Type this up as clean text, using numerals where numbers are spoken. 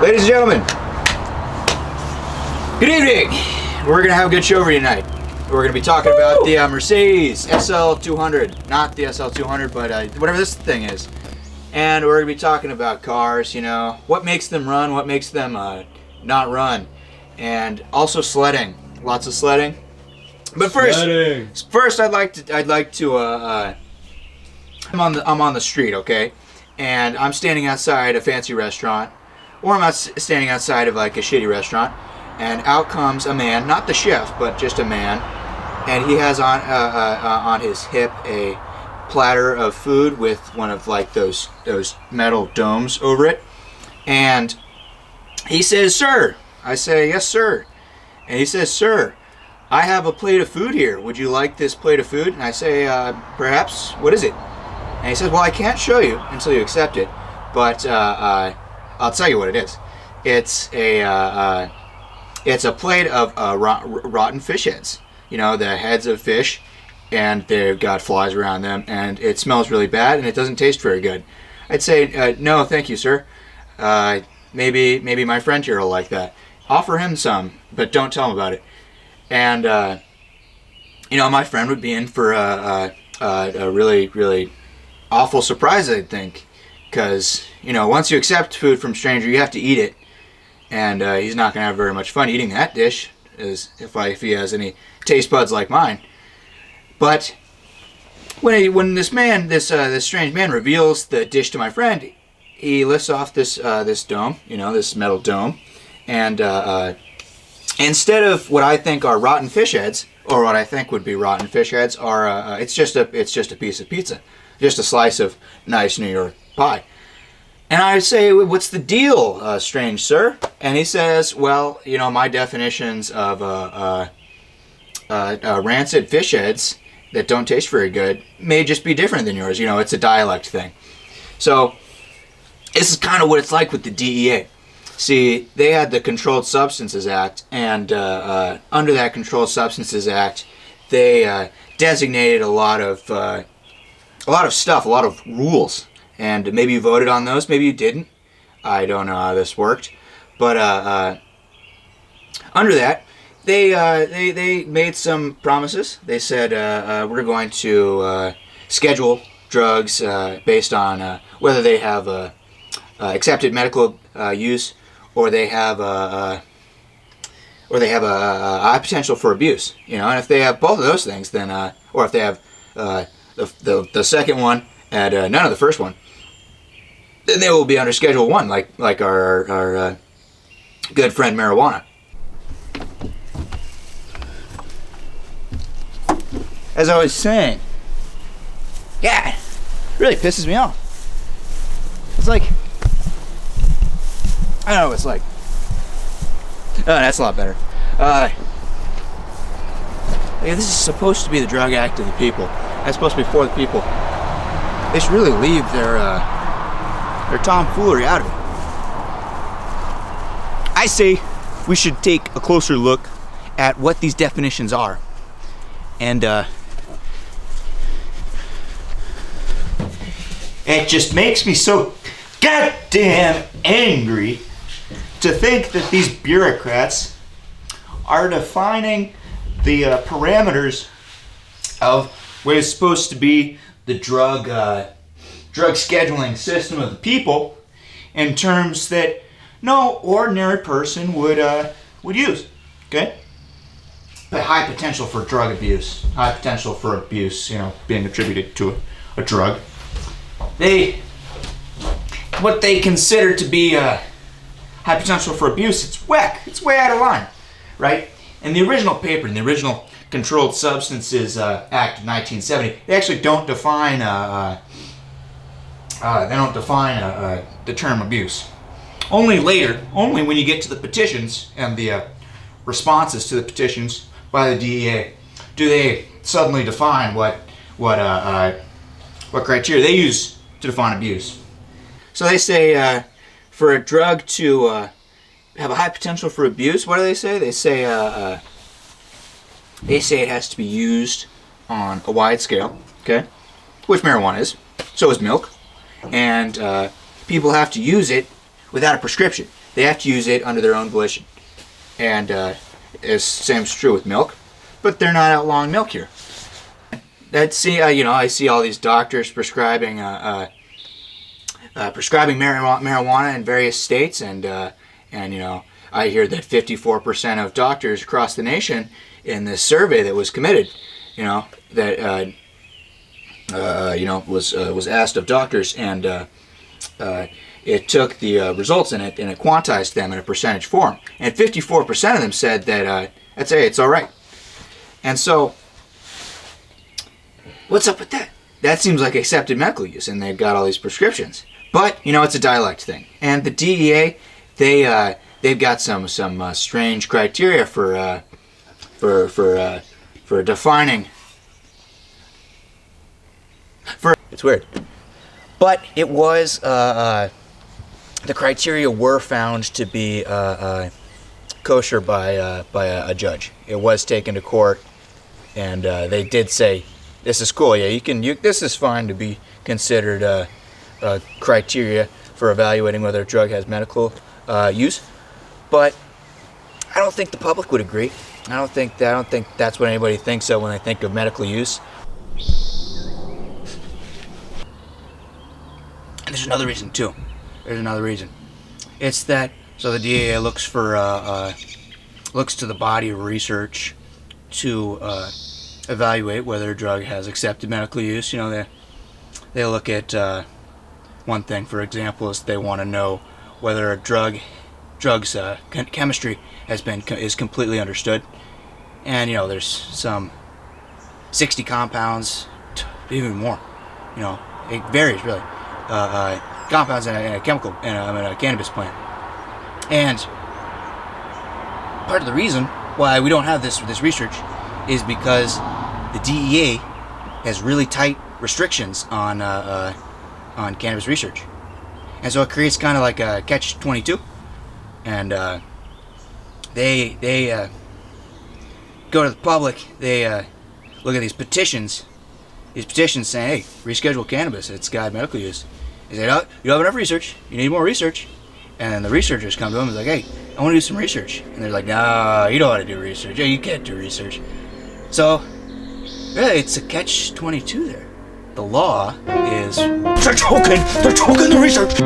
Ladies and gentlemen, good evening. We're going to have a good show for you tonight. We're going to be talking about the Mercedes SL200. Not the SL200, but whatever this thing is. And we're going to be talking about cars, you know, what makes them run, what makes them not run. And also sledding. Lots of sledding. But first I'd like to I'm on the street, okay? And I'm standing outside a fancy restaurant, or I'm standing outside of like a shitty restaurant, and out comes a man, not the chef, but just a man, and he has on his hip a platter of food with one of like those metal domes over it, and he says, "Sir." I say, "Yes, sir." And he says, "Sir, I have a plate of food here. Would you like this plate of food?" And I say, "Perhaps. What is it?" And he says, "Well, I can't show you until you accept it, but I'll tell you what it is. It's a plate of rotten fish heads. You know, the heads of fish, and they've got flies around them, and it smells really bad, and it doesn't taste very good." I'd say, "No, thank you, sir. Maybe my friend here will like that. Offer him some, but don't tell him about it." And you know, my friend would be in for a really, really awful surprise, I think, because you know, once you accept food from a stranger, you have to eat it, and he's not going to have very much fun eating that dish, as if he has any taste buds like mine. But when this strange man reveals the dish to my friend, he lifts off this dome, you know, this metal dome, and instead of what I think are rotten fish heads, or what I think would be rotten fish heads, are it's just a piece of pizza. Just a slice of nice New York pie. And I say, "What's the deal, strange sir?" And he says, "Well, you know, my definitions of rancid fish heads that don't taste very good may just be different than yours. You know, it's a dialect thing." So this is kind of what it's like with the DEA. See, they had the Controlled Substances Act, and under that Controlled Substances Act, they designated a lot of stuff, a lot of rules, and maybe you voted on those, maybe you didn't. I don't know how this worked, but under that, they made some promises. They said we're going to schedule drugs based on whether they have accepted medical use, or they have a high potential for abuse. You know, and if they have both of those things, then or if they have the second one and none of the first one, then they will be under Schedule 1, like our good friend marijuana. As I was saying, yeah, it really pisses me off. It's like, I don't know what it's like. Oh, that's a lot better. This is supposed to be the drug act of the people. That's supposed to be for the people. They should really leave their tomfoolery out of it. I say we should take a closer look at what these definitions are. And it just makes me so goddamn angry to think that these bureaucrats are defining the parameters of what is supposed to be the drug scheduling system of the people in terms that no ordinary person would use. Okay? But high potential for drug abuse, high potential for abuse, you know, being attributed to a drug. What they consider to be high potential for abuse, it's whack. It's way out of line, right? In the original paper, in the original Controlled Substances Act of 1970, they actually don't define the term abuse. Only later, only when you get to the petitions and the responses to the petitions by the DEA, do they suddenly define what criteria they use to define abuse. So they say for a drug to have a high potential for abuse, what do they say? They say it has to be used on a wide scale, okay? Which marijuana is. So is milk. And people have to use it without a prescription. they have to use it under their own volition. And same's true with milk, but they're not outlawing milk here. I see all these doctors prescribing marijuana in various states, and I hear that 54% of doctors across the nation in this survey that was committed, was asked of doctors, and it took the results in it and it quantized them in a percentage form, and 54% of them said that it's all right. And so, what's up with that? That seems like accepted medical use, and they've got all these prescriptions. But it's a dialect thing, and the DEA they've got some strange criteria for defining. It's weird, but it was the criteria were found to be kosher by a judge. It was taken to court, and they did say, "This is cool. Yeah, this is fine to be considered criteria for evaluating whether a drug has medical use." But I don't think the public would agree. I don't think that's what anybody thinks of when they think of medical use. And there's another reason too. It's that the DEA looks to the body of research to evaluate whether a drug has accepted medical use. They look at one thing, for example, is they want to know whether a drug's chemistry is completely understood. And there's some 60 compounds, even more. It varies really. Compounds in a cannabis plant. And part of the reason why we don't have this research is because the DEA has really tight restrictions on cannabis research, and so it creates kind of like a catch-22. And they go to the public. They look at these petitions saying, "Hey, reschedule cannabis. It's got medical use." They say, "Oh, you don't have enough research. You need more research." And then the researchers come to them and is like, "Hey, I want to do some research." And they're like, "No, you don't want to do research. Yeah, you can't do research." So, really, it's a catch-22 there. The law is they're choking the research.